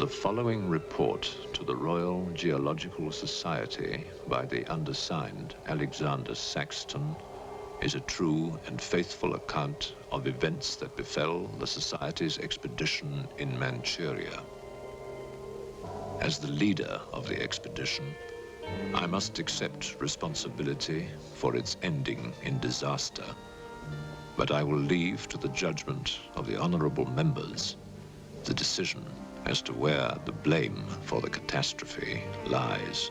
The following report to the Royal Geological Society by the undersigned Alexander Saxton is a true and faithful account of events that befell the Society's expedition in Manchuria. As the leader of the expedition, I must accept responsibility for its ending in disaster, but I will leave to the judgment of the honorable members the decision as to where the blame for the catastrophe lies.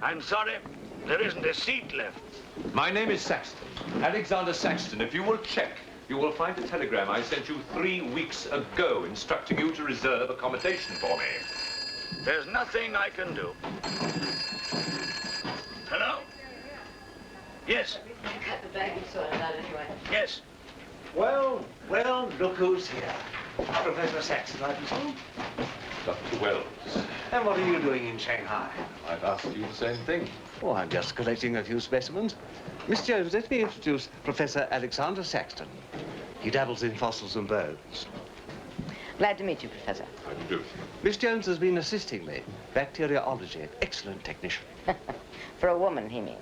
I'm sorry, there isn't a seat left. My name is Saxton, Alexander Saxton. If you will check, you will find a telegram I sent you 3 weeks ago instructing you to reserve accommodation for me. There's nothing I can do. Hello? Yes. Cut the bag and sort it out anyway. Yes. Well, look who's here. Professor Saxton, I presume? Dr. Wells. And what are you doing in Shanghai? I've asked you the same thing. Oh, I'm just collecting a few specimens. Miss Jones, let me introduce Professor Alexander Saxton. He dabbles in fossils and bones. Glad to meet you, Professor. How do you do? Miss Jones has been assisting me. Bacteriology, excellent technician. For a woman, he means.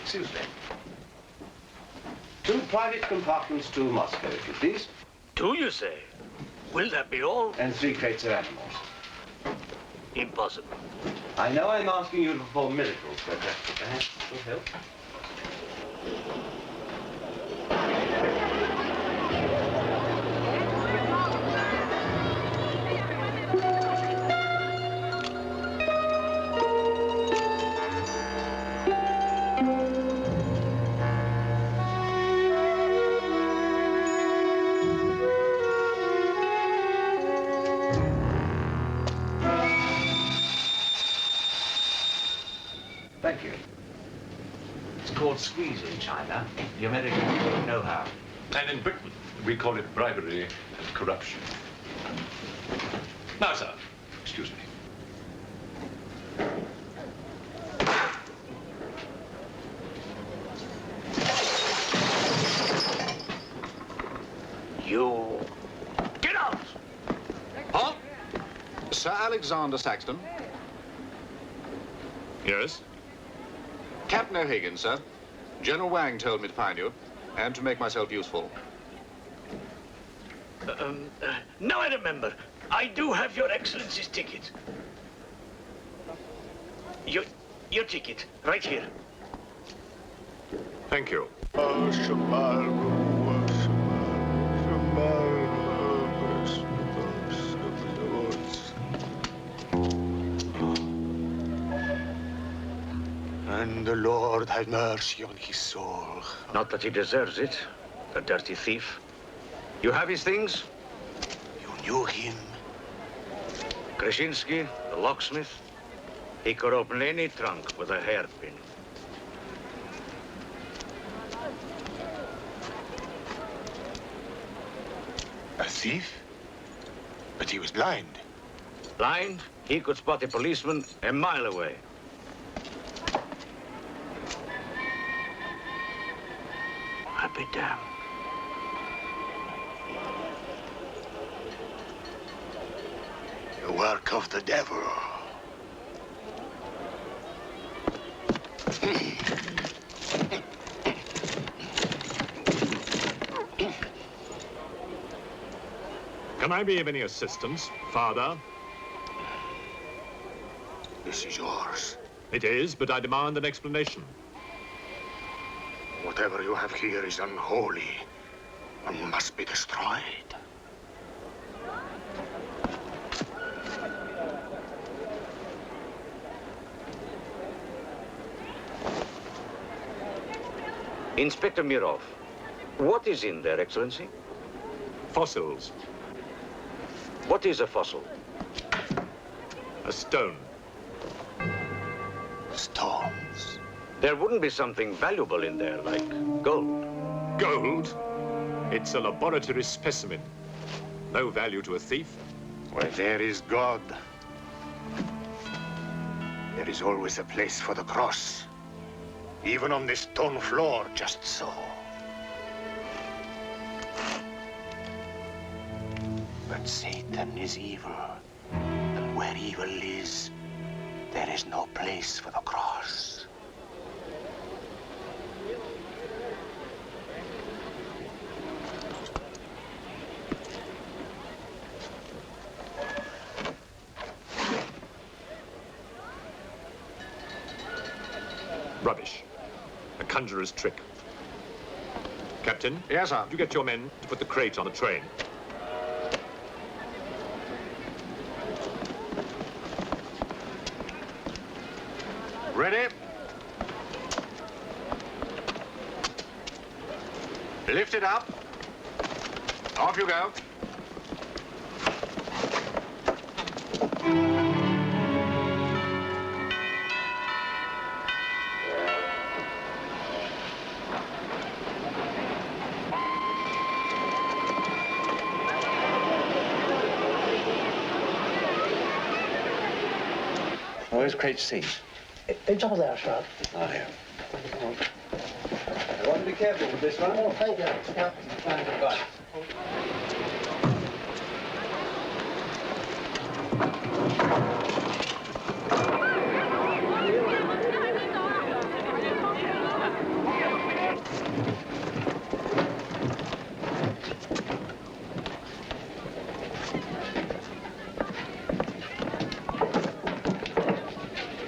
Excuse me. 2 private compartments to Moscow, if you please. 2, you say? Will that be all? And 3 crates of animals. Impossible. I know I'm asking you to perform miracles, but perhaps it will help. Thank you. It's called squeeze in China. The Americans don't know how. And in Britain, we call it bribery and corruption. Now, sir, excuse me. You... Get out! Huh? Sir Alexander Saxton. Yes? Captain O'Higgins, sir. General Wang told me to find you, and to make myself useful. Now I remember. I do have your Excellency's ticket. Your ticket, right here. Thank you. And the Lord have mercy on his soul. Not that he deserves it, the dirty thief. You have his things? You knew him? Krasinski, the locksmith, he could open any trunk with a hairpin. A thief? But he was blind. Blind, he could spot a policeman a mile away. I'll be damned. The work of the devil. Can I be of any assistance, Father? This is yours. It is, but I demand an explanation. Whatever you have here is unholy and must be destroyed. Inspector Mirov, what is in there, Excellency? Fossils. What is a fossil? A stone. Stones. There wouldn't be something valuable in there, like gold. Gold? It's a laboratory specimen. No value to a thief. Where there is God, there is always a place for the cross. Even on this stone floor, just so. But Satan is evil. And where evil is, there is no place for the cross. Rubbish. A conjurer's trick. Captain? Yes, sir. Would you get your men to put the crate on the train? Ready? Lift it up. Off you go. Where's crate C? It's over there, sir. Oh, yeah. I want to be careful with this one. Oh, thank you. Yeah.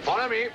Follow me.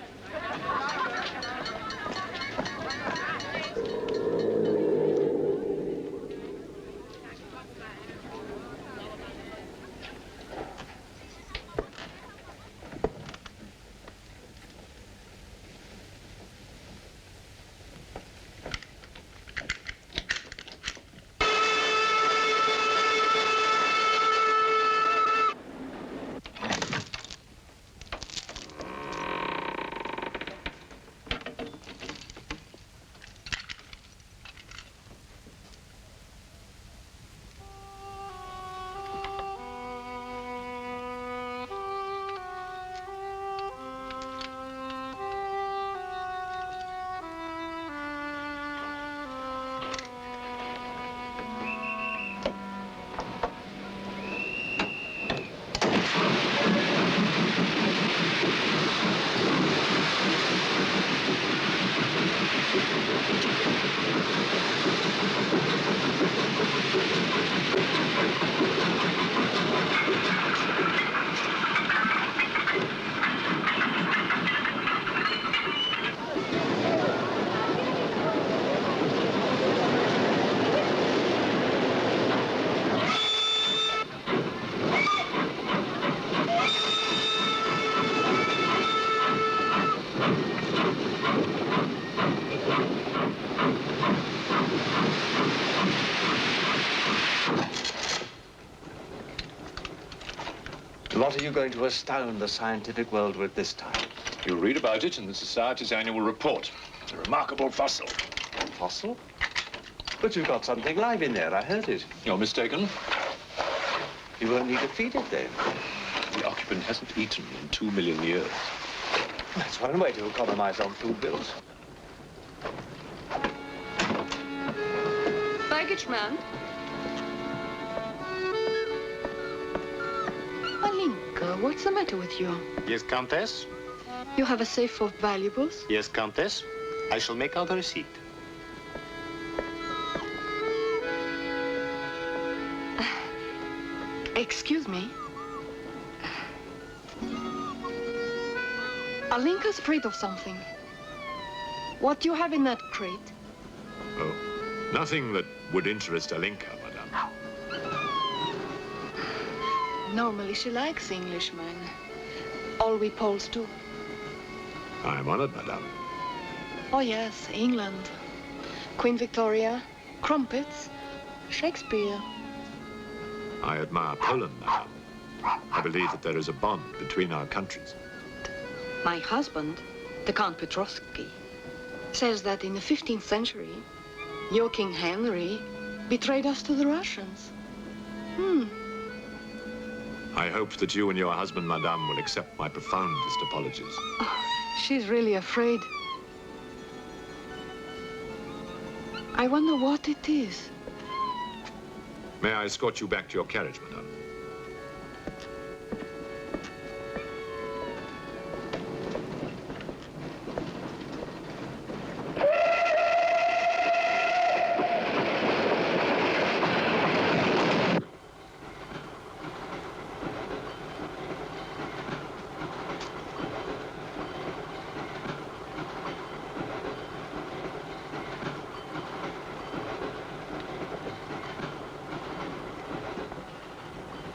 What are you going to astound the scientific world with this time? You'll read about it in the Society's annual report. It's a remarkable fossil. Fossil? But you've got something live in there, I heard it. You're mistaken. You won't need to feed it then. The occupant hasn't eaten in 2 million years. That's one way to economize on food bills. Baggage man. Alinka, what's the matter with you? Yes, Countess? You have a safe full of valuables? Yes, Countess. I shall make out a receipt. Excuse me. Alinka's afraid of something. What do you have in that crate? Oh, nothing that would interest Alinka, madame. Normally she likes Englishmen. All we Poles do. I am honored, madame. Oh yes, England. Queen Victoria, crumpets, Shakespeare. I admire Poland, madame. I believe that there is a bond between our countries. My husband, the Count Petrovsky, says that in the 15th century, your King Henry betrayed us to the Russians. I hope that you and your husband, madame, will accept my profoundest apologies. Oh, she's really afraid. I wonder what it is. May I escort you back to your carriage, madame?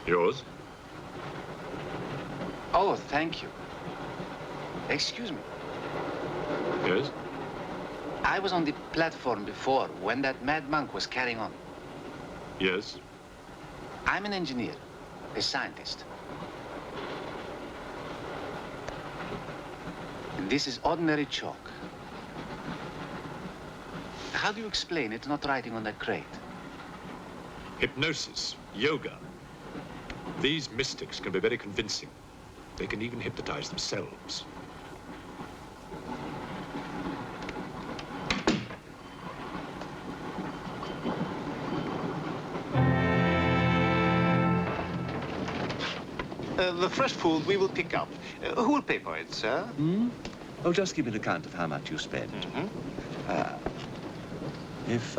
Yours? Oh, thank you. Excuse me. Yes? I was on the platform before when that mad monk was carrying on. Yes? I'm an engineer, a scientist. And this is ordinary chalk. How do you explain it's not writing on that crate? Hypnosis, yoga. These mystics can be very convincing. They can even hypnotize themselves. The fresh food we will pick up. Who will pay for it, sir? Oh, just give me an account of how much you spend. If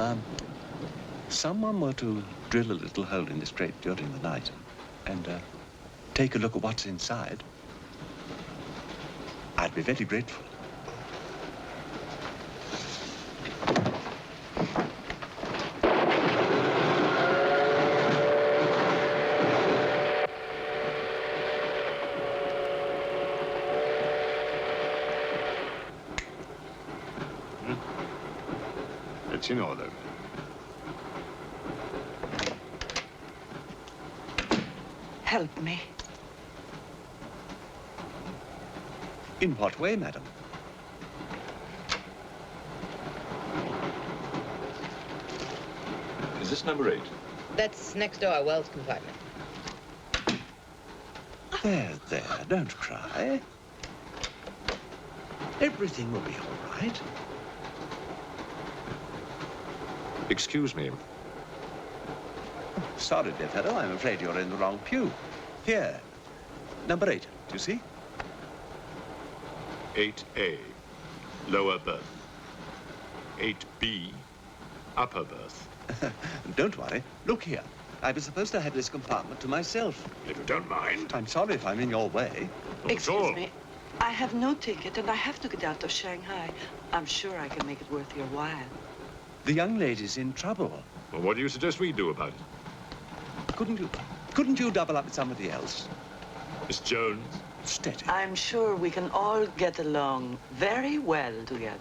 someone were to drill a little hole in this crate during the night and take a look at what's inside, I'd be very grateful. It's in order. Help me. In what way, madam? Is this number 8? That's next door, Wells compartment. There, don't cry. Everything will be all right. Excuse me. Sorry, dear fellow, I'm afraid you're in the wrong pew. Here, number 8, do you see? 8A, lower berth. 8B, upper berth. Don't worry. Look here. I was supposed to have this compartment to myself. If you don't mind. I'm sorry if I'm in your way. Not at all. Excuse me. I have no ticket and I have to get out of Shanghai. I'm sure I can make it worth your while. The young lady's in trouble. Well, what do you suggest we do about it? Couldn't you double up with somebody else? Miss Jones? Steady. I'm sure we can all get along very well together.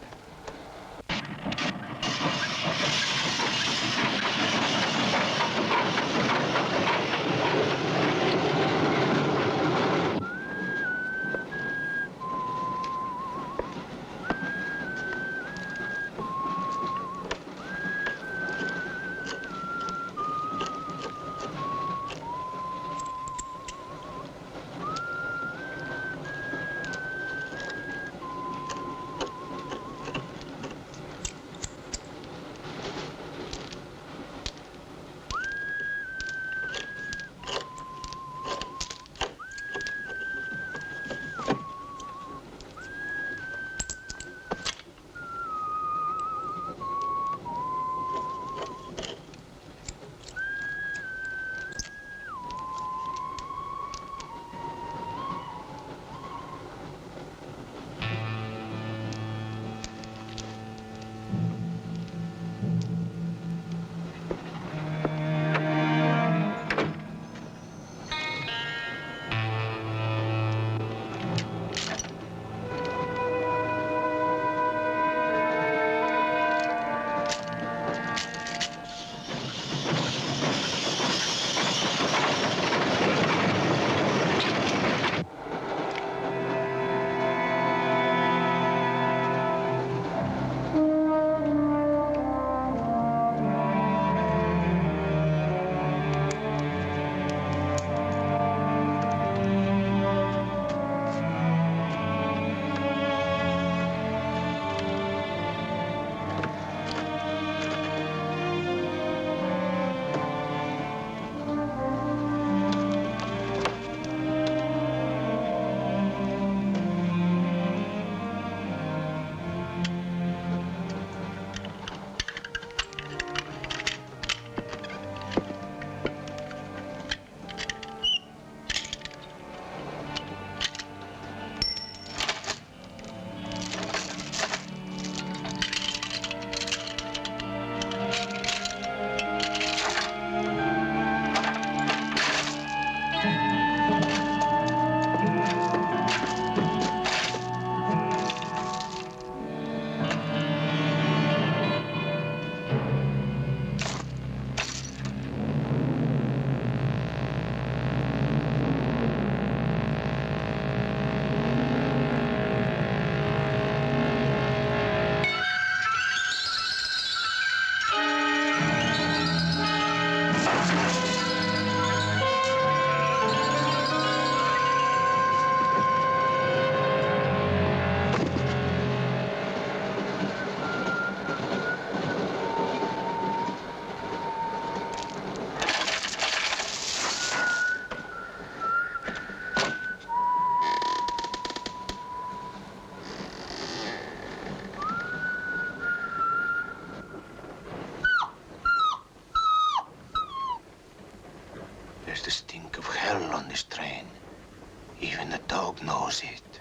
God knows it.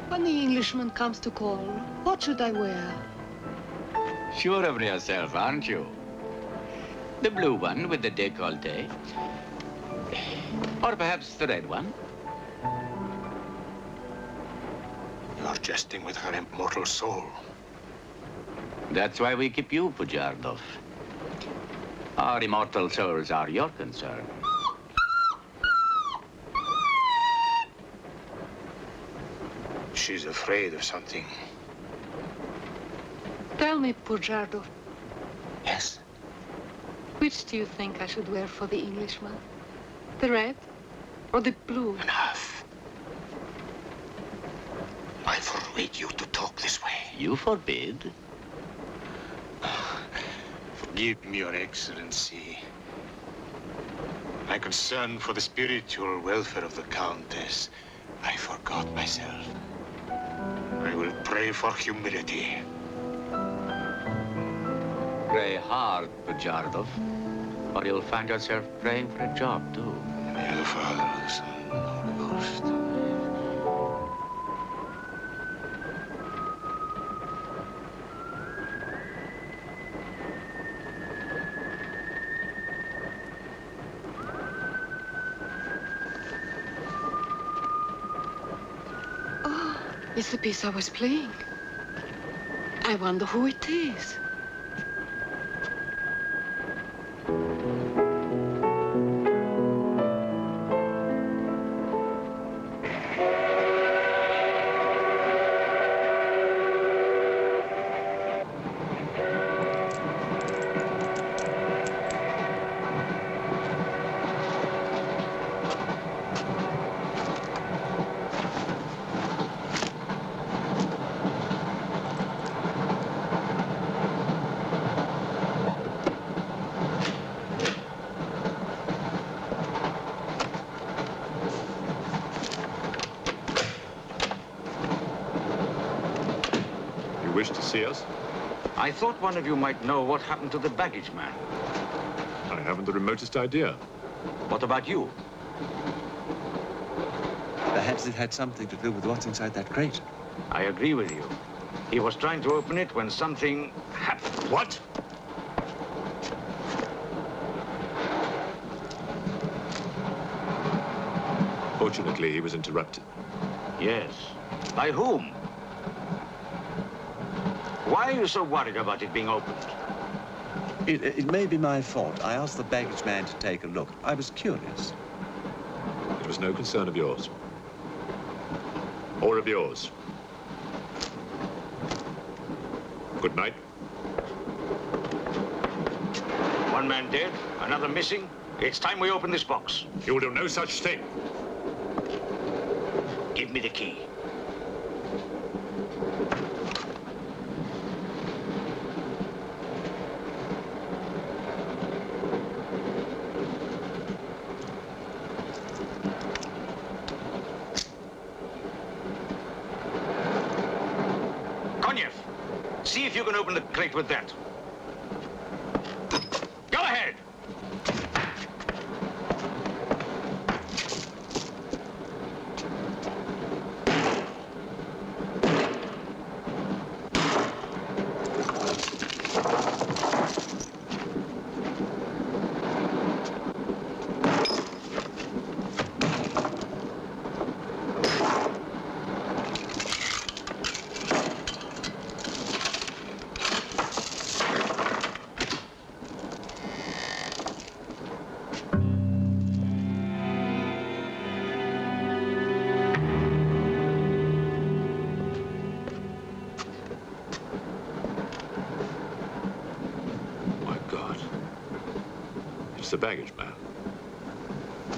When the Englishman comes to call, what should I wear? Sure of yourself, aren't you? The blue one with the décolleté. Or perhaps the red one. You're jesting with her immortal soul. That's why we keep you, Pujardov. Our immortal souls are your concern. She's afraid of something. Tell me, Pujardov, Yes? which do you think I should wear for the Englishman? The red or the blue? Enough. I forbid you to talk this way. You forbid? Forgive me, Your Excellency. My concern for the spiritual welfare of the Countess, I forgot myself. I will pray for humility. Pray hard, Pujardov, or you'll find yourself praying for a job, too. In the name of the Father, of the Son, and of the Holy Ghost. It's the piece I was playing. I wonder who it is. Wish to see us? I thought one of you might know what happened to the baggage man. I haven't the remotest idea. What about you? Perhaps it had something to do with what's inside that crate. I agree with you. He was trying to open it when something happened. What? Fortunately, he was interrupted. Yes. By whom? Why are you so worried about it being opened? It may be my fault. I asked the baggage man to take a look. I was curious. It was no concern of yours. Or of yours. Good night. One man dead, another missing. It's time we open this box. You will do no such thing. Give me the key. See if you can open the crate with that. Go ahead. The baggage man.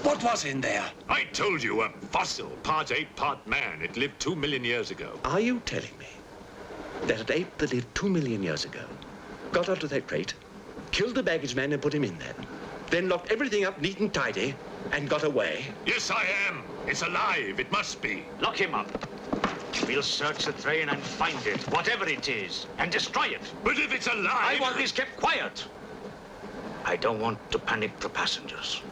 What was in there? I told you, a fossil, part ape, part man. It lived 2 million years ago. Are you telling me that an ape that lived 2 million years ago got onto that crate, killed the baggage man and put him in there, then locked everything up neat and tidy and got away? Yes, I am. It's alive. It must be. Lock him up. We'll search the train and find it, whatever it is, and destroy it. But if it's alive... I want this kept quiet. I don't want to panic the passengers.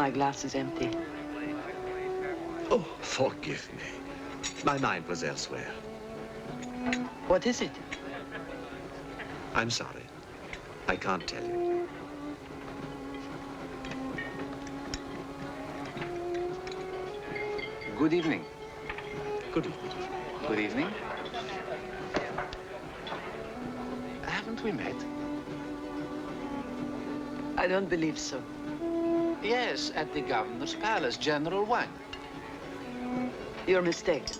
My glass is empty. Oh, forgive me. My mind was elsewhere. What is it? I'm sorry. I can't tell you. Good evening. Good evening. Good evening. Haven't we met? I don't believe so. Yes, at the governor's palace, General Wang. You're mistaken.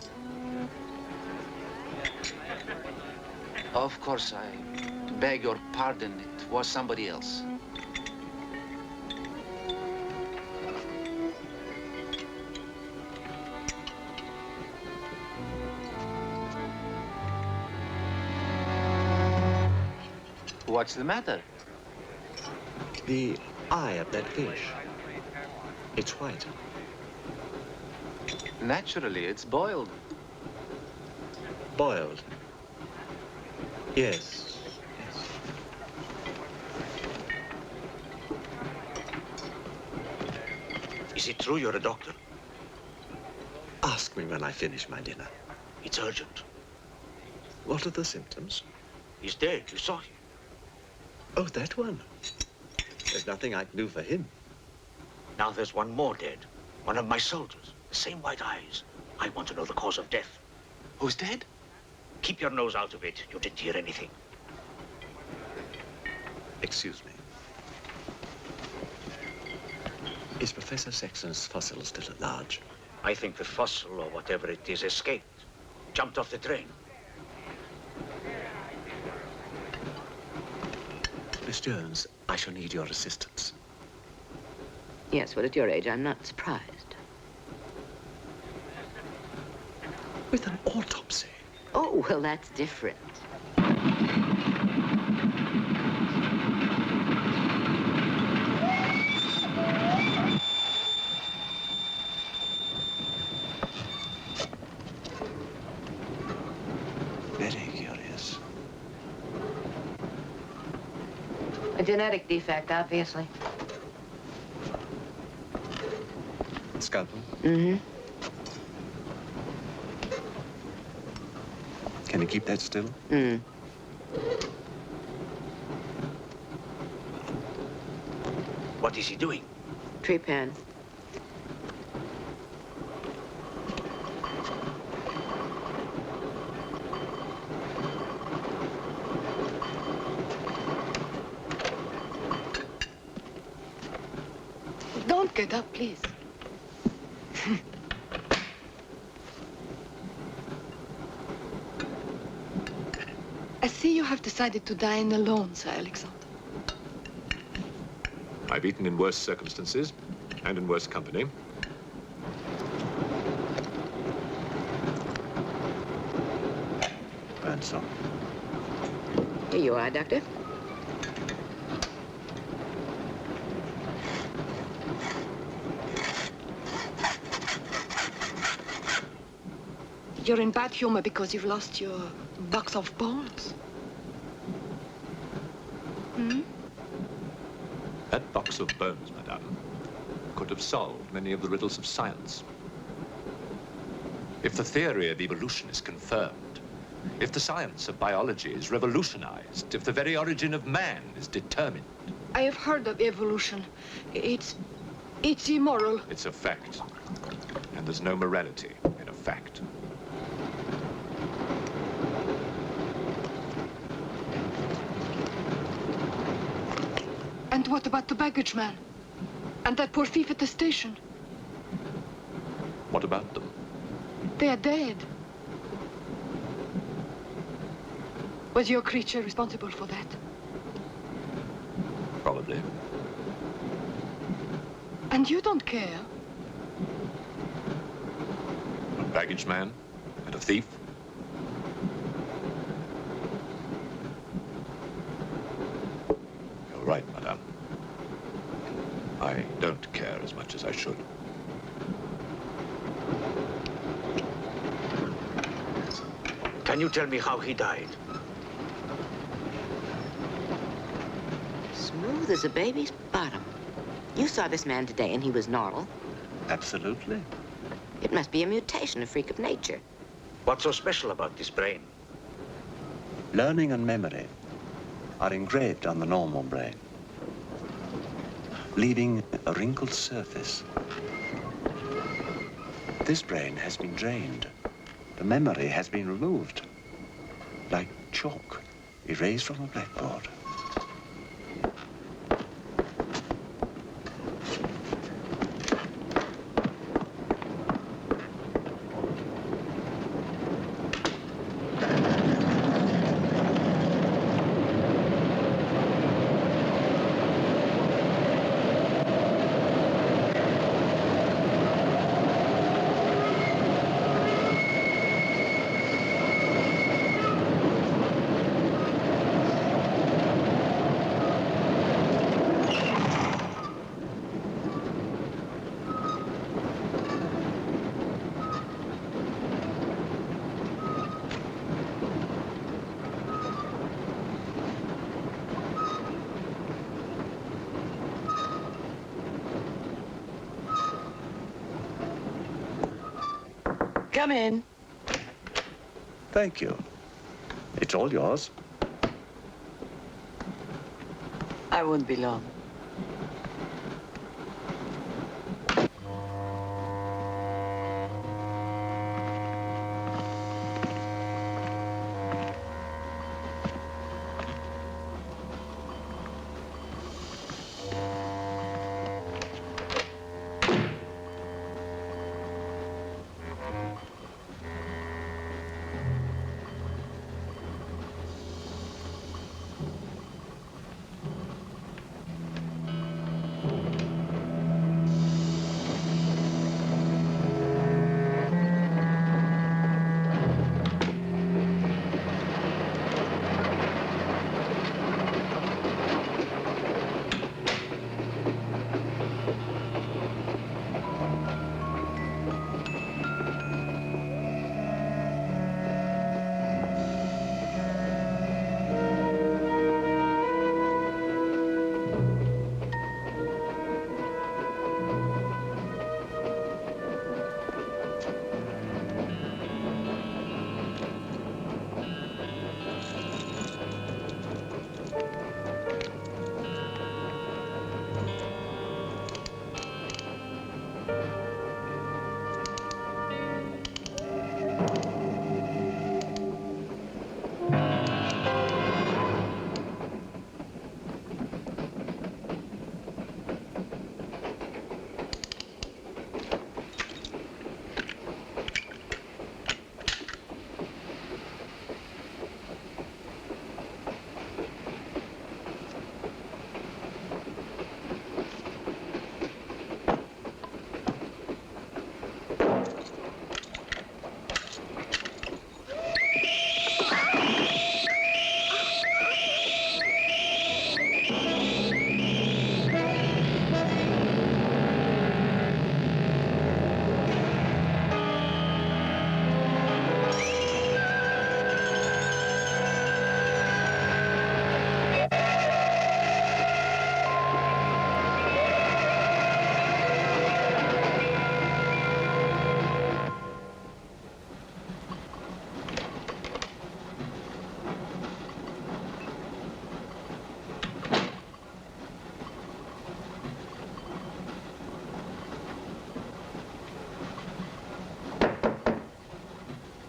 Of course, I beg your pardon. It was somebody else. What's the matter? The eye of that fish. It's white. Naturally, it's boiled. Boiled. Yes. Is it true you're a doctor? Ask me when I finish my dinner. It's urgent. What are the symptoms? He's dead. You saw him. Oh, that one. There's nothing I can do for him. Now there's one more dead. One of my soldiers. The same white eyes. I want to know the cause of death. Who's dead? Keep your nose out of it. You didn't hear anything. Excuse me. Is Professor Sexton's fossil still at large? I think the fossil, or whatever it is, escaped. Jumped off the train. Miss Jones, I shall need your assistance. Yes, well, at your age, I'm not surprised. With an autopsy? Oh, well, that's different. Very curious. A genetic defect, obviously. Scalpel? Mm-hmm. Can you keep that still? Mm. What is he doing? Tree pan. Don't get up, please. I see you have decided to dine alone, Sir Alexander. I've eaten in worse circumstances and in worse company. And so. Here you are, Doctor. You're in bad humor because you've lost your box of bones. Hmm? That box of bones, madame, could have solved many of the riddles of science. If the theory of evolution is confirmed, if the science of biology is revolutionized, if the very origin of man is determined. I have heard of evolution. It's immoral. It's a fact. And there's no morality in a fact. And what about the baggage man? And that poor thief at the station? What about them? They are dead. Was your creature responsible for that? Probably. And you don't care? A baggage man and a thief? You're right, madame. I don't care as much as I should. Can you tell me how he died? Smooth as a baby's bottom. You saw this man today and he was normal. Absolutely. It must be a mutation, a freak of nature. What's so special about this brain? Learning and memory are engraved on the normal brain, leaving a wrinkled surface. This brain has been drained. The memory has been removed, like chalk erased from a blackboard. Come in. Thank you. It's all yours. I won't be long.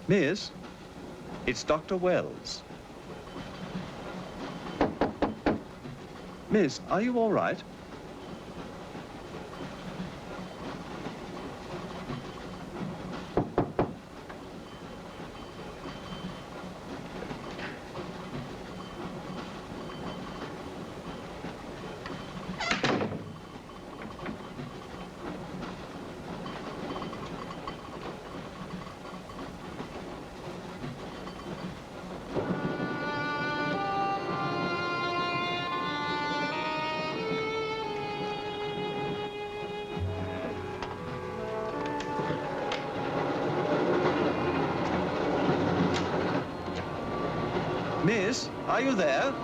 Miss, it's Dr. Wells. Miss, are you all right? Miss, are you there?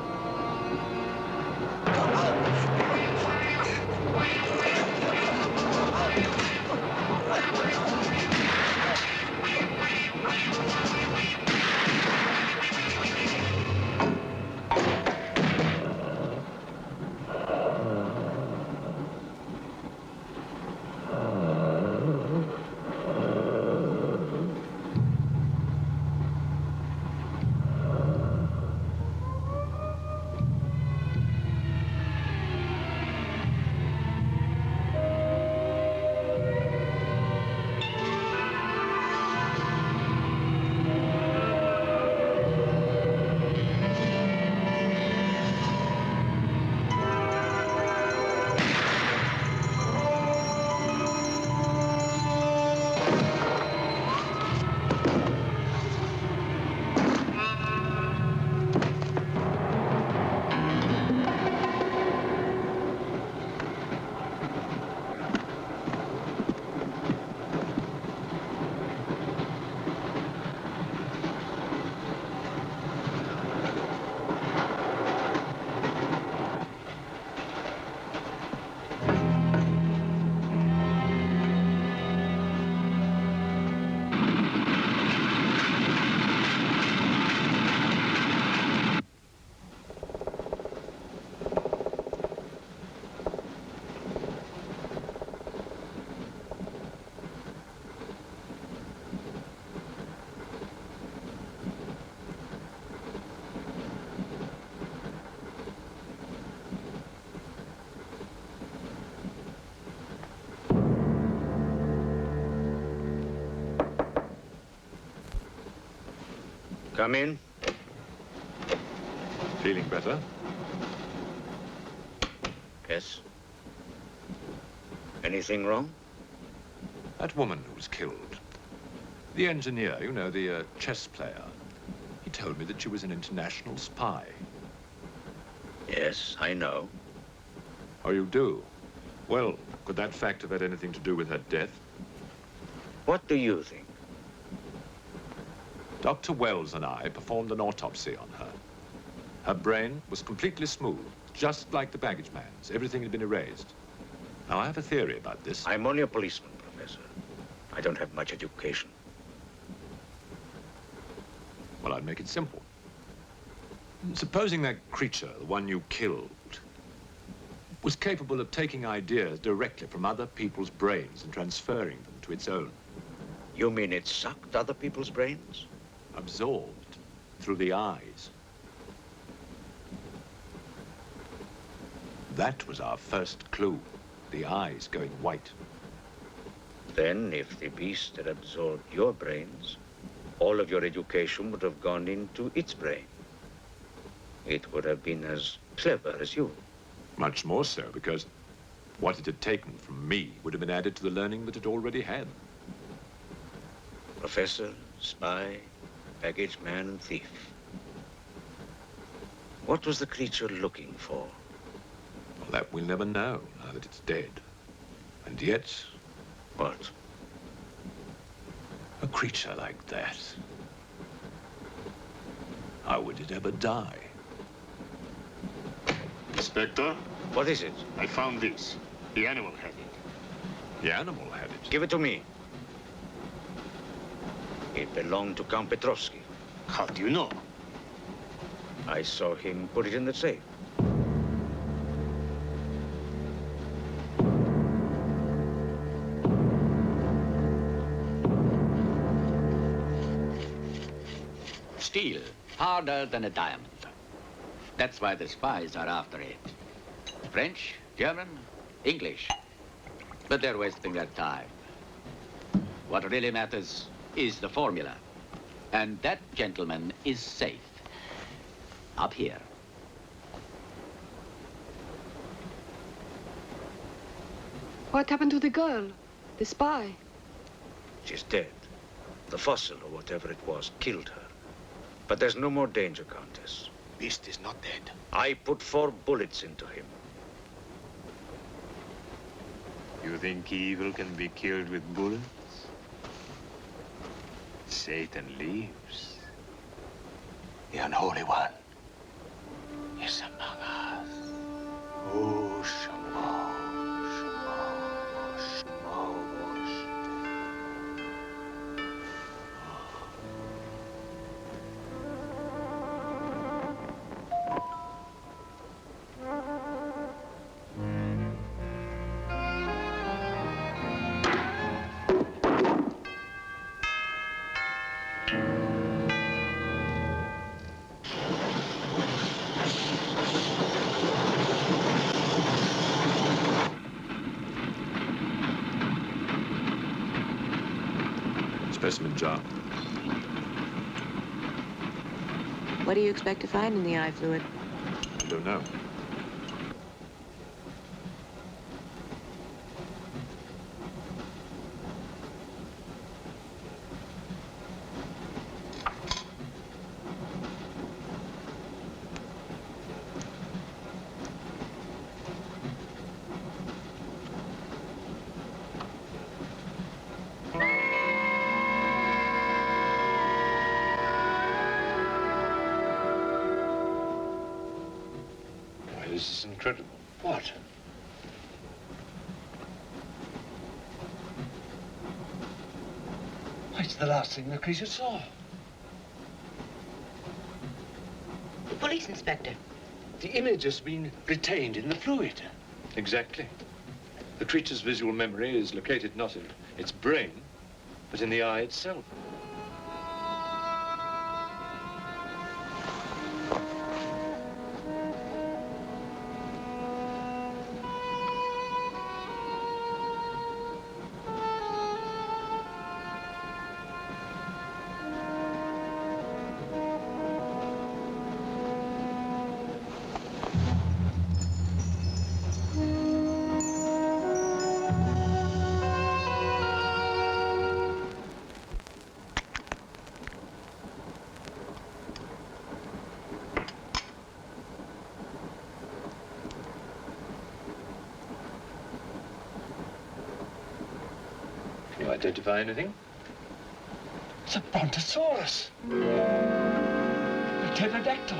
Come in. Feeling better? Yes. Anything wrong? That woman who was killed. The engineer, you know, the chess player. He told me that she was an international spy. Yes, I know. Oh, you do? Well, could that fact have had anything to do with her death? What do you think? Dr. Wells and I performed an autopsy on her. Her brain was completely smooth, just like the baggage man's. Everything had been erased. Now, I have a theory about this. I'm only a policeman, Professor. I don't have much education. Well, I'd make it simple. Supposing that creature, the one you killed, was capable of taking ideas directly from other people's brains and transferring them to its own. You mean it sucked other people's brains? Absorbed through the eyes. That was our first clue, the eyes going white. Then, if the beast had absorbed your brains, all of your education would have gone into its brain. It would have been as clever as you. Much more so, because what it had taken from me would have been added to the learning that it already had. Professor, spy, baggage man, and thief. What was the creature looking for? Well, that we'll never know, now that it's dead. And yet... What? A creature like that. How would it ever die? Inspector? What is it? I found this. The animal had it. The animal had it? Give it to me. It belonged to Count Petrovsky. How do you know? I saw him put it in the safe. steel, harder than a diamond. That's why the spies are after it. French, German, English. But they're wasting their time. What really matters is the formula. And that, gentleman, is safe. Up here. What happened to the girl? The spy? She's dead. The fossil, or whatever it was, killed her. But there's no more danger, Countess. Beast is not dead. I put 4 bullets into him. You think evil can be killed with bullets? Satan lives. The unholy one is among us. Oh, Shamo, Shamo, Shamo. Specimen jar. What do you expect to find in the eye fluid? I don't know. This is incredible. What? It's the last thing the creature saw. The police inspector. The image has been retained in the fluid. Exactly. The creature's visual memory is located not in its brain, but in the eye itself. Can you identify anything? It's a brontosaurus. A pterodactyl.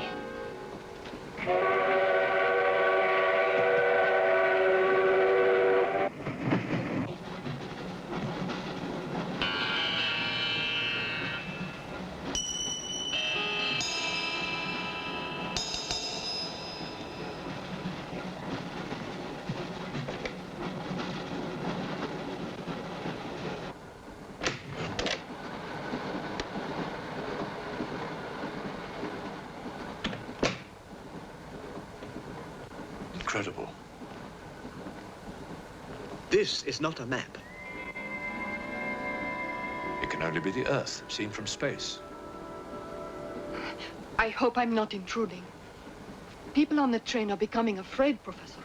Incredible. This is not a map. It can only be the Earth, seen from space. I hope I'm not intruding. People on the train are becoming afraid, Professor.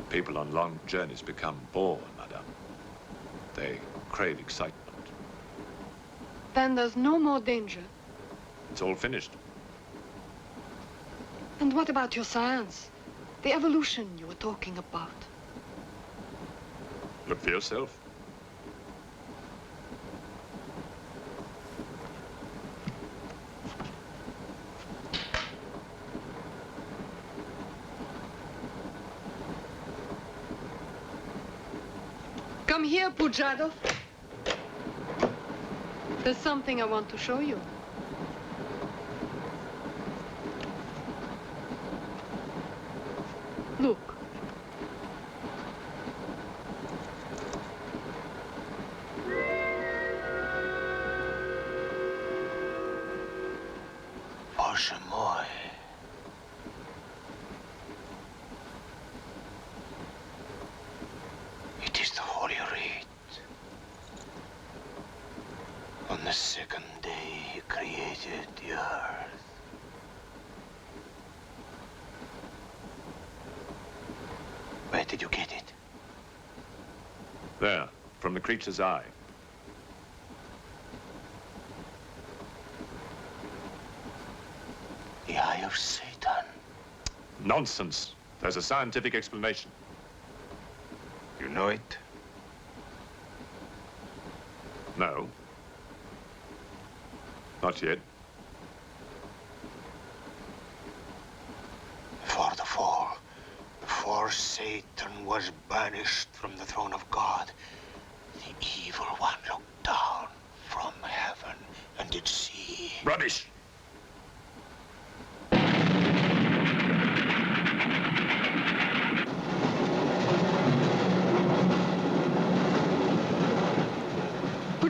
People on long journeys become bored, madame. They crave excitement. Then there's no more danger. It's all finished. And what about your science? The evolution you were talking about. Look for yourself. Come here, Pujadov. There's something I want to show you. Look. Boshe moi. It is the Holy Rite. On the second day, he created the earth. Where did you get it? There, from the creature's eye. The eye of Satan. Nonsense. There's a scientific explanation. You know it? No. Not yet. Before Satan was banished from the throne of God, the evil one looked down from heaven and did see. Rubbish!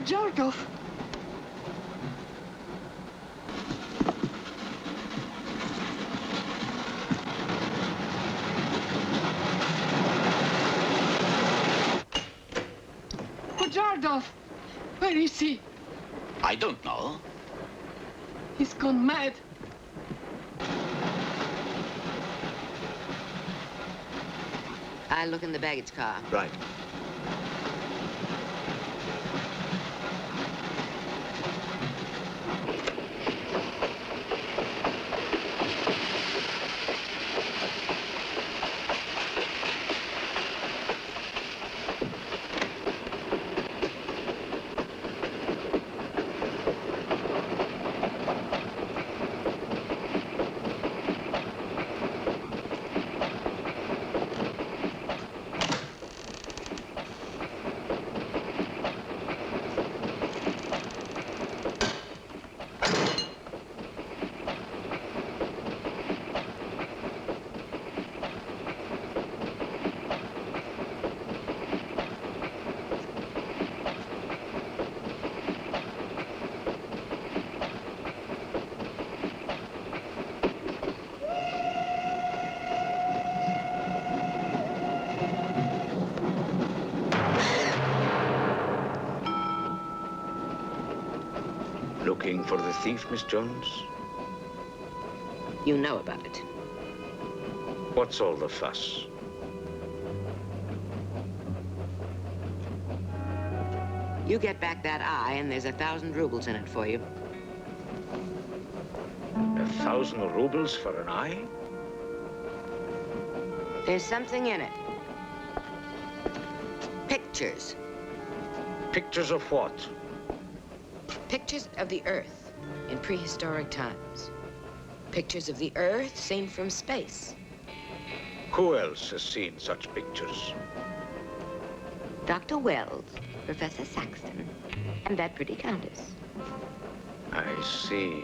Jarkov. Pujardov, where is he? I don't know. He's gone mad. I'll look in the baggage car. Right. Looking for the thief, Miss Jones? You know about it. What's all the fuss? You get back that eye, and there's 1,000 rubles in it for you. 1,000 rubles for an eye? There's something in it. Pictures. Pictures of what? Pictures of the Earth in prehistoric times. Pictures of the Earth seen from space. Who else has seen such pictures? Dr. Wells, Professor Saxton, and that pretty countess. I see.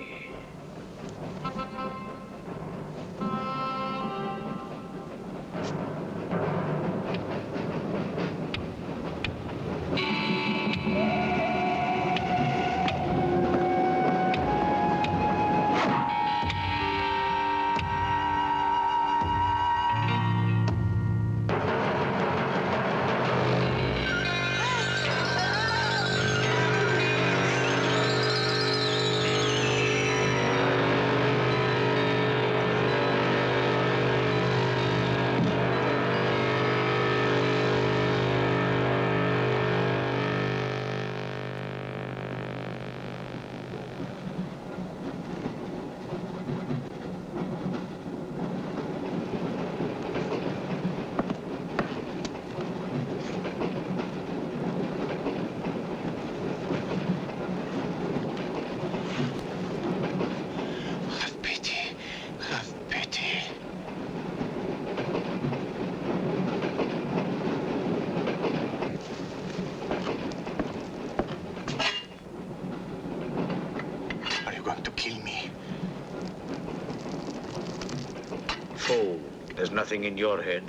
There's nothing in your head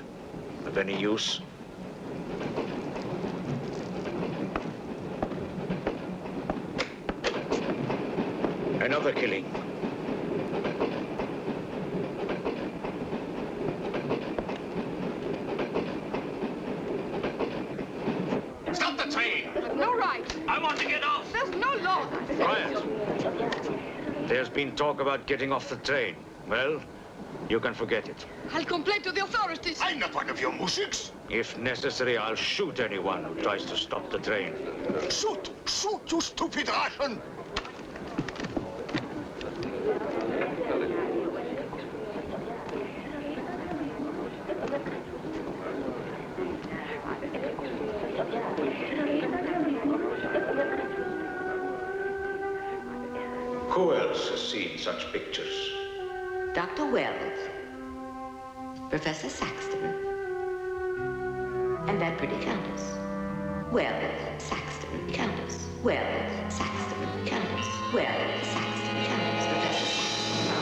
of any use. Another killing. Quiet. There's been talk about getting off the train. Well, you can forget it. I'll complain to the authorities. I'm not one of your musics. If necessary, I'll shoot anyone who tries to stop the train. Shoot! Shoot, you stupid Russian! Who else has seen such pictures? Dr. Wells, Professor Saxton, and that pretty countess. Wells, Saxton, countess. Wells, Saxton, countess. Wells, Saxton, countess. Professor Saxton.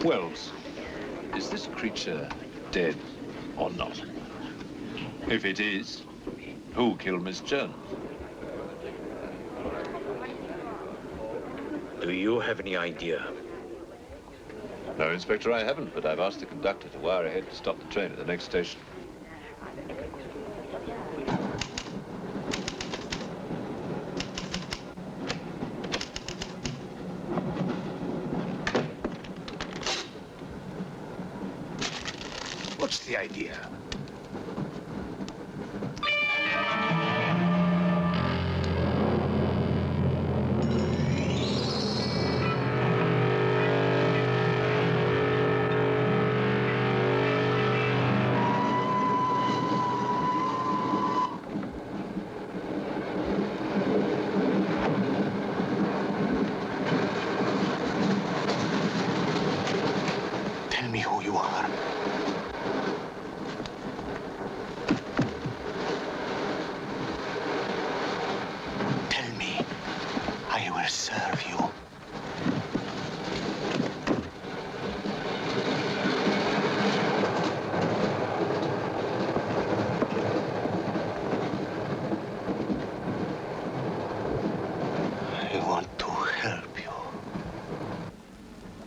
Wells, is this creature dead or not? If it is, who killed Miss Jones? Do you have any idea? No, Inspector, I haven't, but I've asked the conductor to wire ahead to stop the train at the next station. What's the idea? Tell me who you are. Tell me, I will serve you. I want to help you.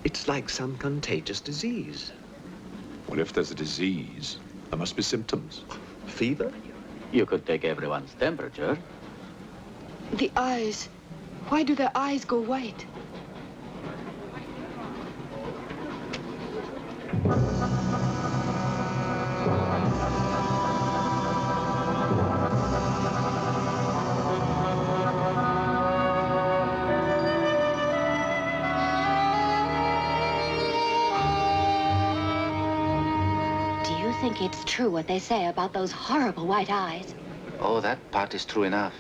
It's like some contagious disease. Well, if there's a disease, there must be symptoms. Fever? You could take everyone's temperature. The eyes. Why do their eyes go white? Do you think it's true what they say about those horrible white eyes? Oh, that part is true enough.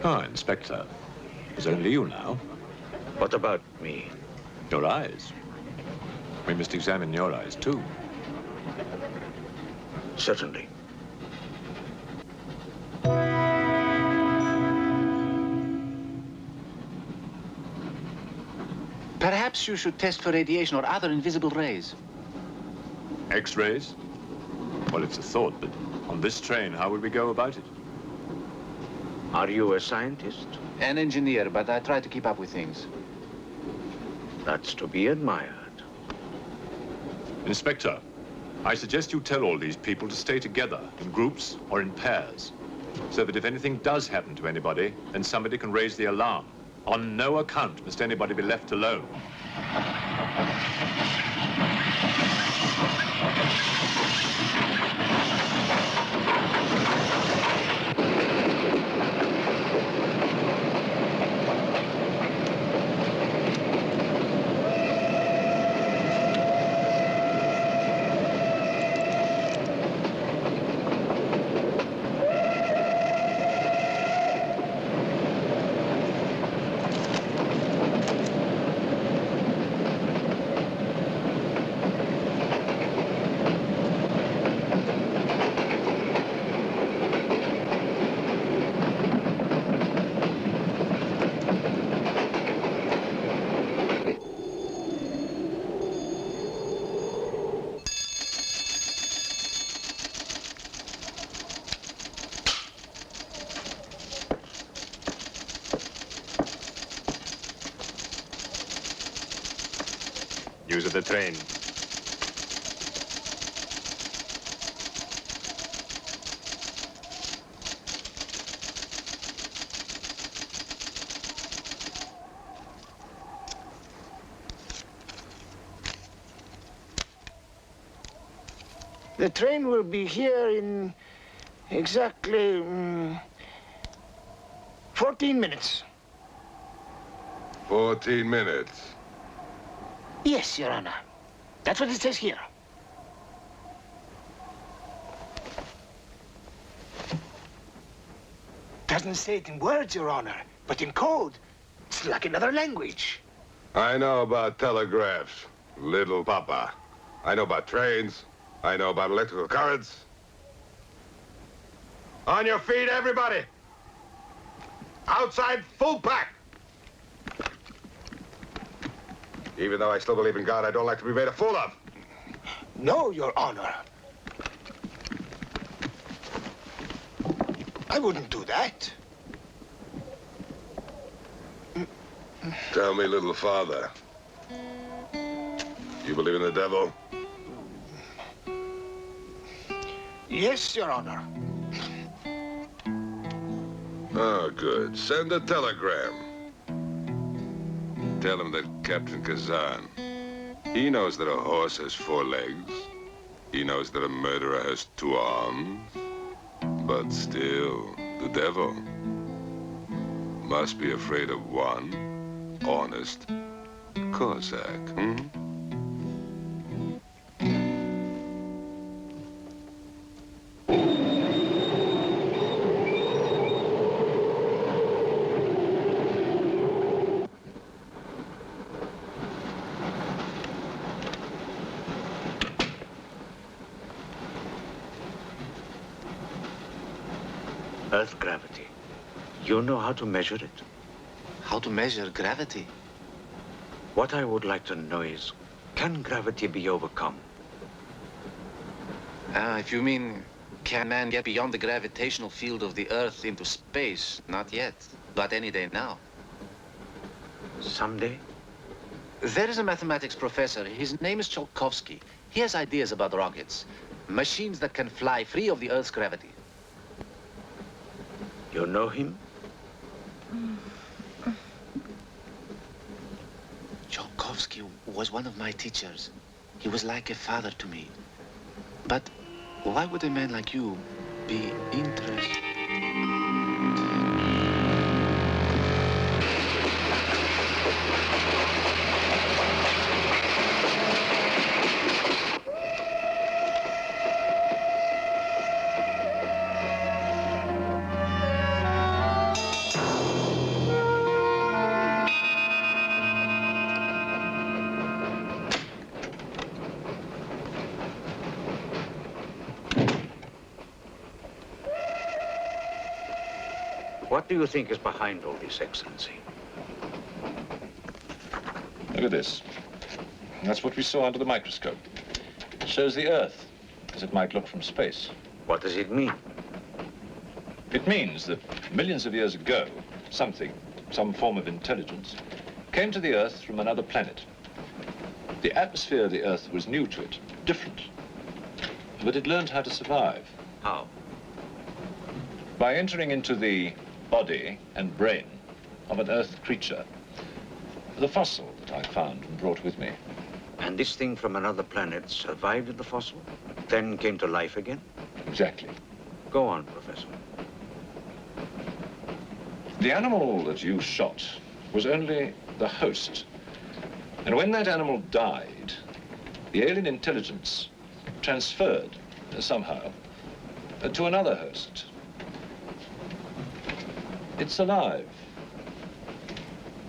Ah, Inspector. It's only you now. What about me? Your eyes. We must examine your eyes, too. Certainly. Perhaps you should test for radiation or other invisible rays. X-rays? Well, it's a thought, but on this train, how would we go about it? Are you a scientist? An engineer, but I try to keep up with things. That's to be admired. Inspector, I suggest you tell all these people to stay together in groups or in pairs, so that if anything does happen to anybody, then somebody can raise the alarm. On no account must anybody be left alone. News of the train. The train will be here in exactly 14 minutes. 14 minutes. Yes, Your Honor. That's what it says here. Doesn't say it in words, Your Honor, but in code. It's like another language. I know about telegraphs, little papa. I know about trains. I know about electrical currents. On your feet, everybody! Outside, full pack! Even though I still believe in God, I don't like to be made a fool of. No, Your Honor. I wouldn't do that. Tell me, little father. You believe in the devil? Yes, Your Honor. Oh, good. Send a telegram. Tell him that Captain Kazan, he knows that a horse has 4 legs. He knows that a murderer has 2 arms. But still, the devil must be afraid of one honest Cossack, Earth gravity. You know how to measure it? How to measure gravity? What I would like to know is, can gravity be overcome? If you mean, can man get beyond the gravitational field of the Earth into space? Not yet, but any day now. Someday? There is a mathematics professor. His name is Tsiolkovsky. He has ideas about rockets. Machines that can fly free of the Earth's gravity. You know him? Tsiolkovsky was one of my teachers. He was like a father to me. But why would a man like you be interested? What do you think is behind all this, Excellency? Look at this. That's what we saw under the microscope. It shows the Earth as it might look from space. What does it mean? It means that millions of years ago, some form of intelligence, came to the Earth from another planet. The atmosphere of the Earth was new to it, different. But it learned how to survive. How? By entering into the body and brain of an Earth creature. The fossil that I found and brought with me. And this thing from another planet survived in the fossil, then came to life again? Exactly. Go on, Professor. The animal that you shot was only the host. And when that animal died, the alien intelligence transferred somehow to another host. It's alive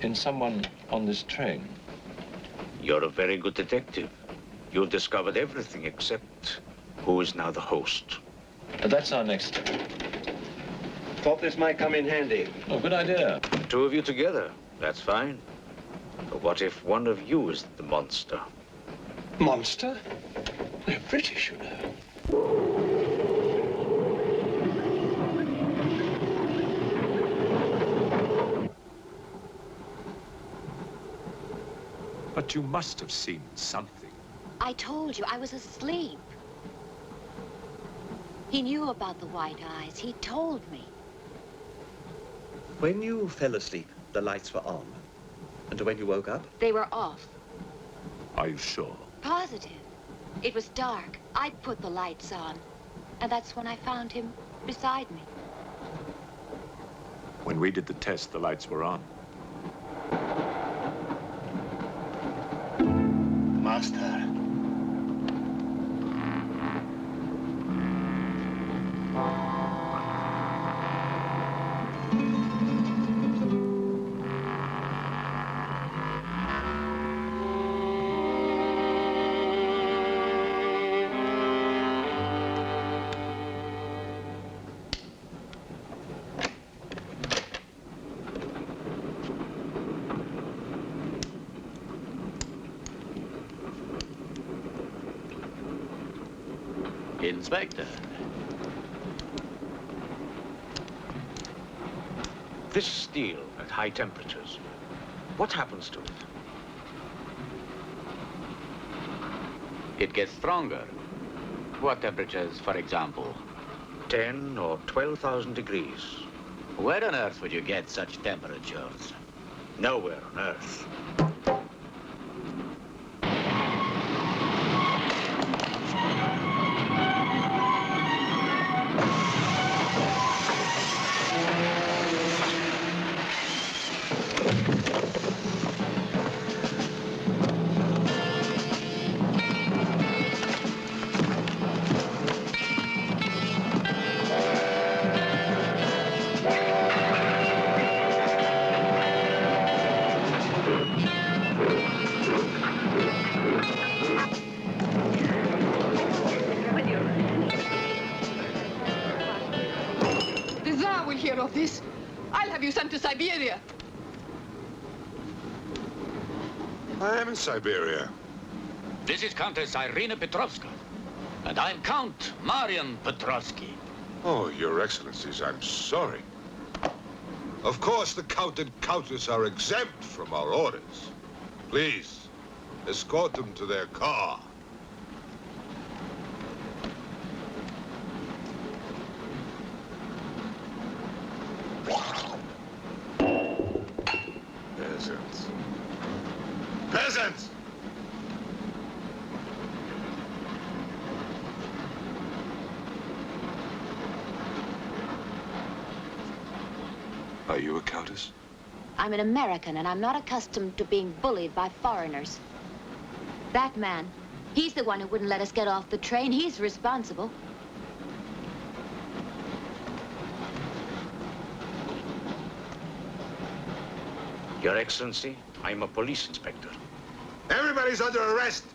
in someone on this train. You're a very good detective. You discovered everything except who is now the host. That's our next step. Thought this might come in handy. Oh, good idea. The 2 of you together, that's fine. But what if one of you is the monster? Monster? They're British, you know. But you must have seen something. I told you, I was asleep. He knew about the white eyes. He told me. When you fell asleep, the lights were on. And when you woke up? They were off. Are you sure? Positive. It was dark. I put the lights on. And that's when I found him beside me. When we did the test, the lights were on. Master. Inspector. This steel at high temperatures, what happens to it? It gets stronger. What temperatures, for example? 10 or 12,000 degrees. Where on earth would you get such temperatures? Nowhere on earth. The Tsar will hear of this. I'll have you sent to Siberia. I am in Siberia. This is Countess Irina Petrovska. And I'm Count Marian Petrovsky. Oh, Your Excellencies, I'm sorry. Of course, the Count and Countess are exempt from our orders. Please, escort them to their car. Peasants. Peasants! Are you a countess? I'm an American, and I'm not accustomed to being bullied by foreigners. That man, he's the one who wouldn't let us get off the train. He's responsible. Your Excellency, I'm a police inspector. Everybody's under arrest!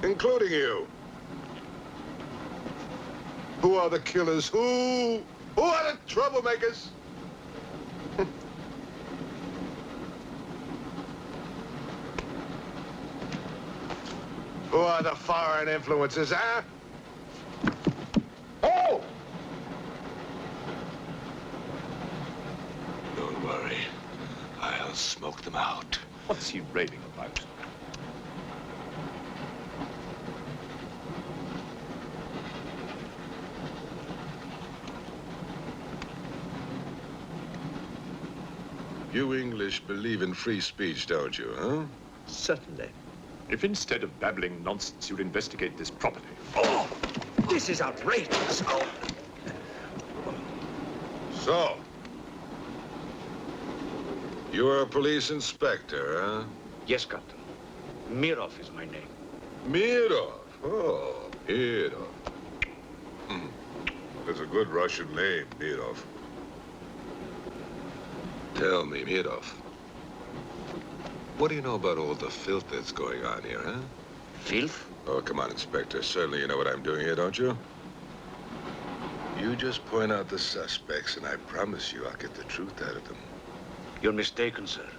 Including you. Who are the killers? Who are the troublemakers? Who are the foreign influences, huh? Oh! Don't worry. I'll smoke them out. What's he raving about? You English believe in free speech, don't you, huh? Certainly. If instead of babbling nonsense, you'd investigate this properly. Oh! This is outrageous. Oh. So, you are a police inspector, huh? Yes, Captain. Mirov is my name. Mirov? Oh, Mirov. That's a good Russian name, Mirov. Tell me, Mirov, what do you know about all the filth that's going on here, huh? Filth? Oh, come on, Inspector. Certainly you know what I'm doing here, don't you? You just point out the suspects, and I promise you I'll get the truth out of them. You're mistaken, sir.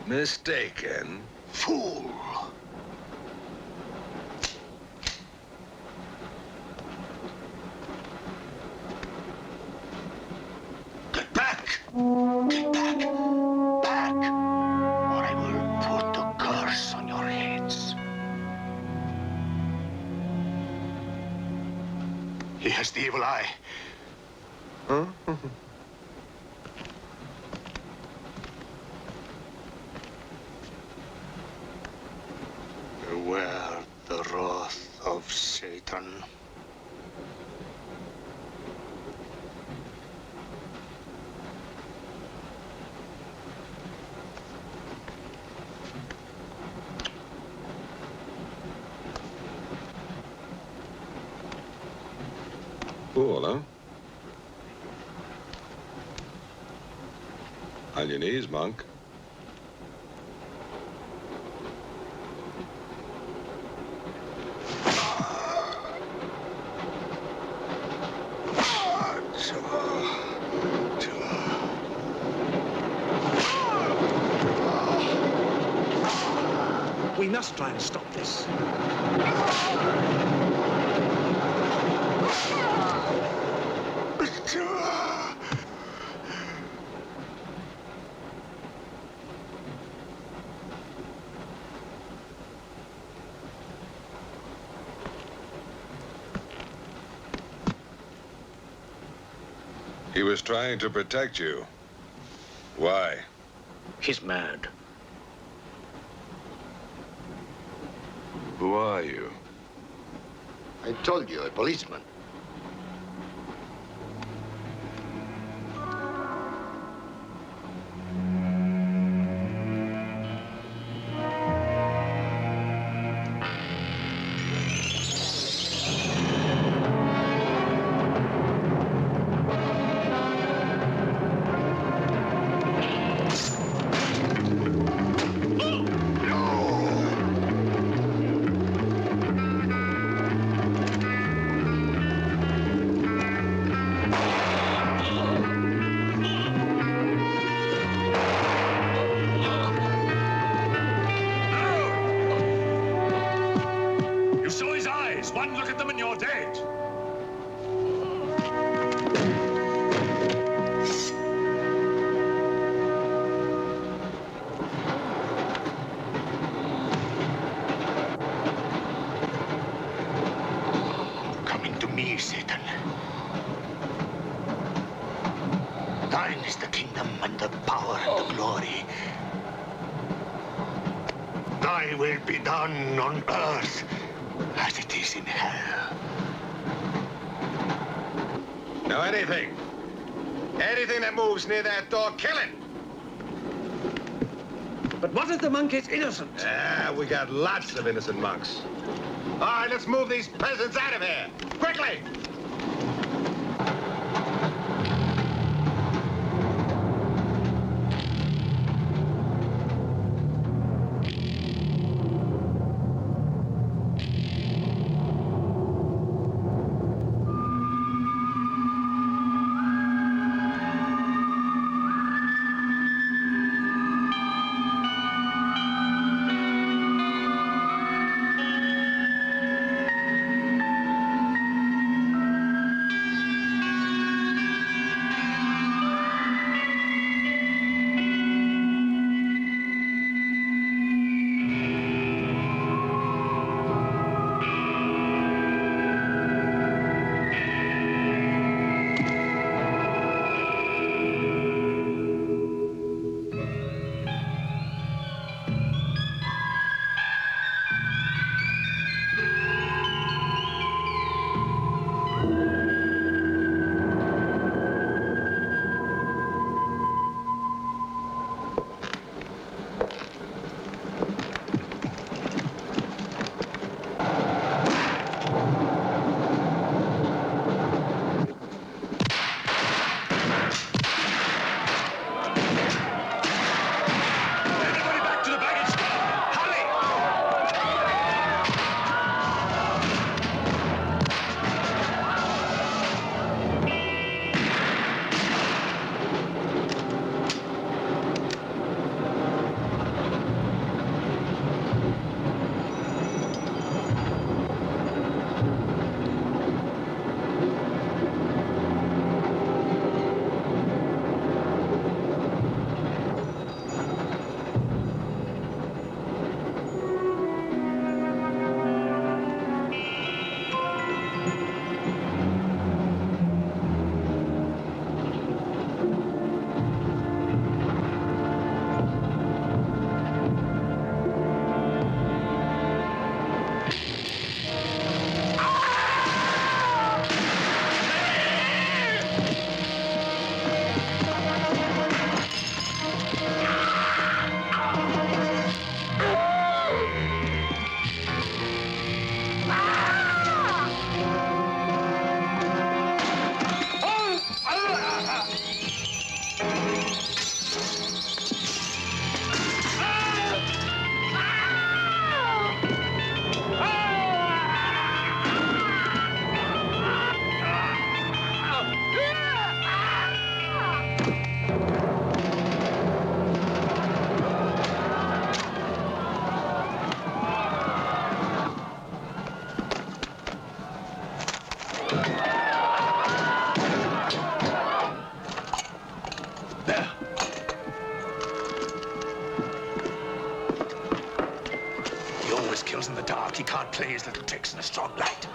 Mistaken? Fool! Get back! Get back! Back! Or I will put the curse on your heads. He has the evil eye. Huh? fool, huh? On your knees, monk. We must try and stop this. He was trying to protect you. Why? He's mad. Who are you? I told you, a policeman. One look at them and you're dead. Coming to me, Satan. Thine is the kingdom and the power and the glory. Thy will be done on earth as it is in hell. Now anything that moves near that door, kill it! But what if the monk is innocent? We got lots of innocent monks. All right, let's move these peasants out of here. Quickly! horse kills in the dark. He can't play his little tricks in a strong light.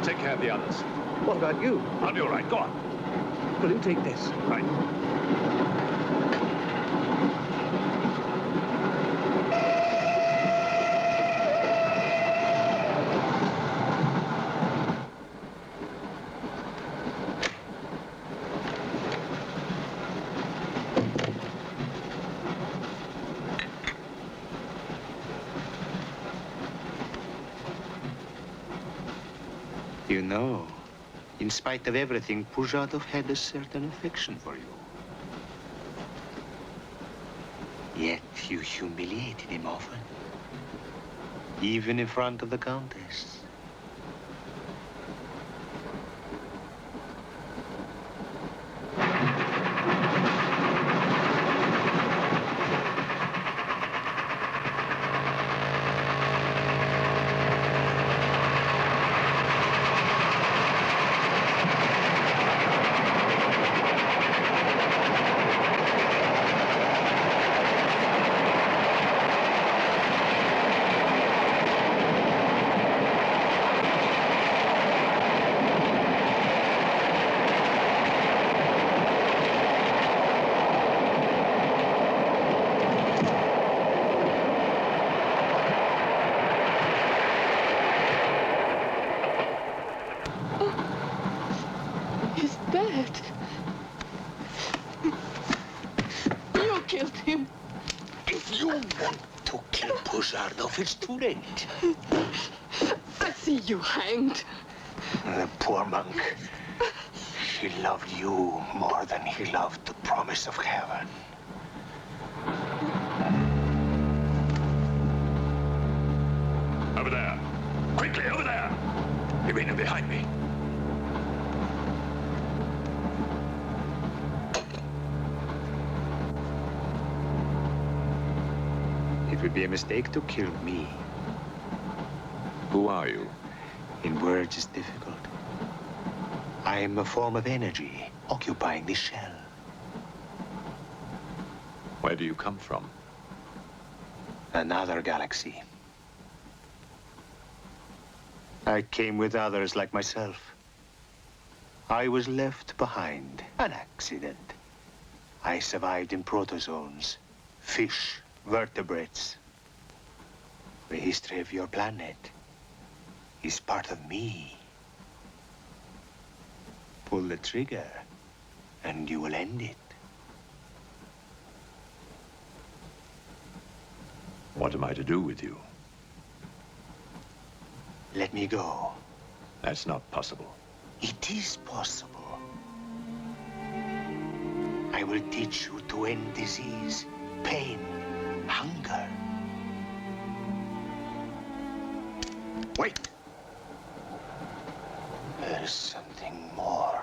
Take care of the others. What about you? I'll be all right. Go on. Will you take this? Right. You know, in spite of everything, Pujatov had a certain affection for you. Yet you humiliated him often, even in front of the Countess. He's dead. You killed him. If you want to kill Pujatov, it's too late. I see you hanged. The poor monk. He loved you more than he loved the promise of heaven. Over there. Quickly, over there. Irina, behind me. It would be a mistake to kill me. Who are you? In words, it's difficult. I am a form of energy occupying this shell. Where do you come from? Another galaxy. I came with others like myself. I was left behind. An accident. I survived in protozoans, fish, vertebrates. The history of your planet is part of me. Pull the trigger, and you will end it. What am I to do with you? Let me go. That's not possible. It is possible. I will teach you to end disease, pain, hunger. Wait. There is something more.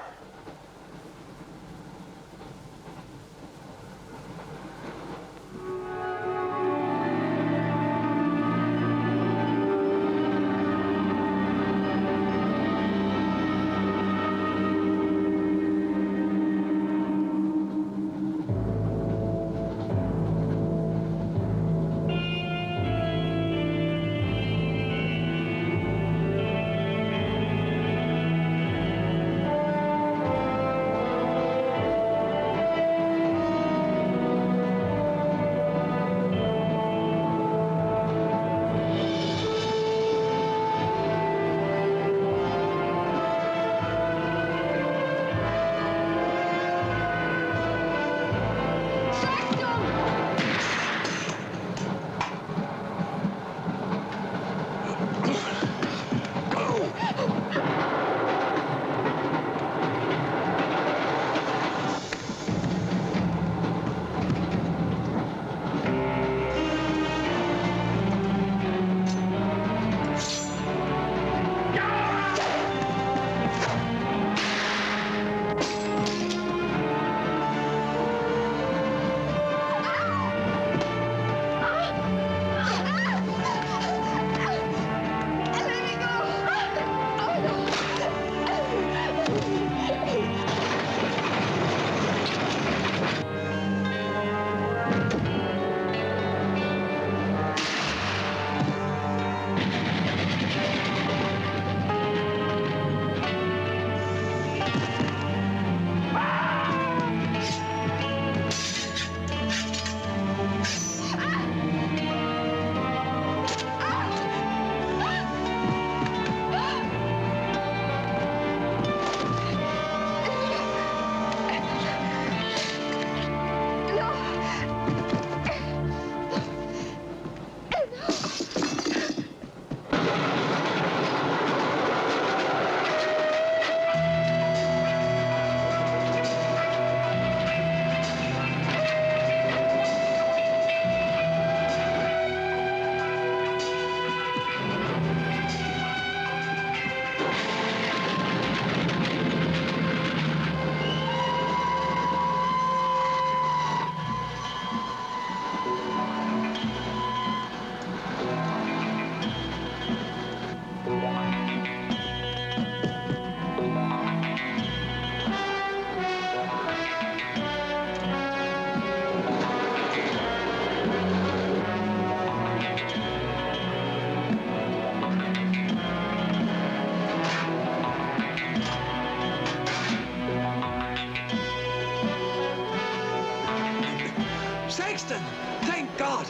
Thank God!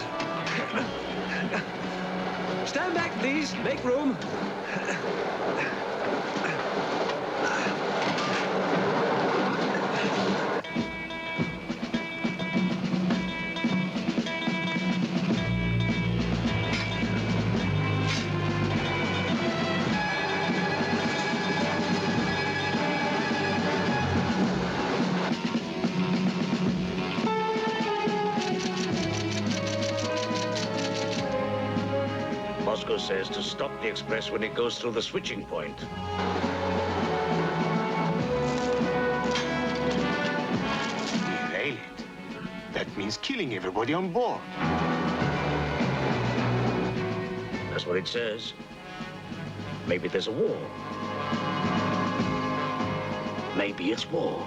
Stand back, please. Make room. Moscow says to stop the express when it goes through the switching point. Derail it. That means killing everybody on board. That's what it says. Maybe there's a war. Maybe it's war.